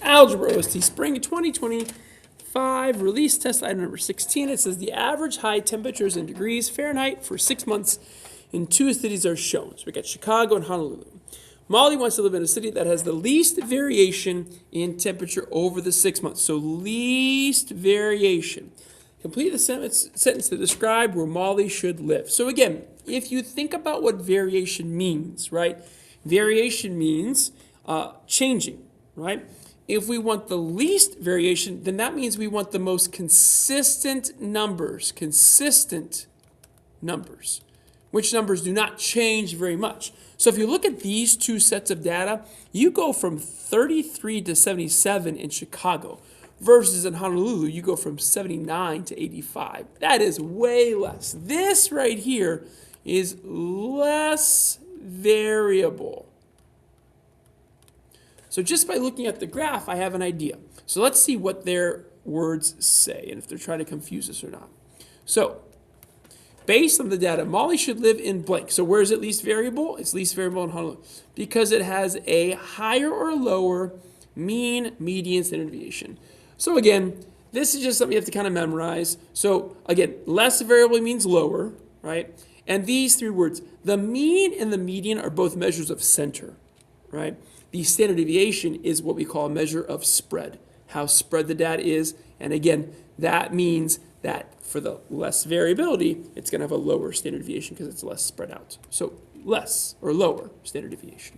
Algebra OST Spring 2025 release test item number 16. It says the average high temperatures in degrees Fahrenheit for 6 months in 2 cities are shown. So we got Chicago and Honolulu. Molly wants to live in a city that has the least variation in temperature over the 6 months. So least variation. Complete the sentence to describe where Molly should live. So again, if you think about what variation means, right? Variation means changing, right? If we want the least variation, then that means we want the most consistent numbers, which numbers do not change very much. So if you look at these two sets of data, you go from 33 to 77 in Chicago versus in Honolulu, you go from 79 to 85. That is way less. This right here is less variable. So just by looking at the graph, I have an idea. So let's see what their words say and if they're trying to confuse us or not. So based on the data, Molly should live in blank. So where is it least variable? It's least variable in Honolulu because it has a higher or lower mean, median, standard deviation. So again, this is just something you have to kind of memorize. So again, less variable means lower, right? And these three words, the mean and the median are both measures of center, right? The standard deviation is what we call a measure of spread, how spread the data is. And again, that means that for the less variability, it's going to have a lower standard deviation because it's less spread out. So less or lower standard deviation.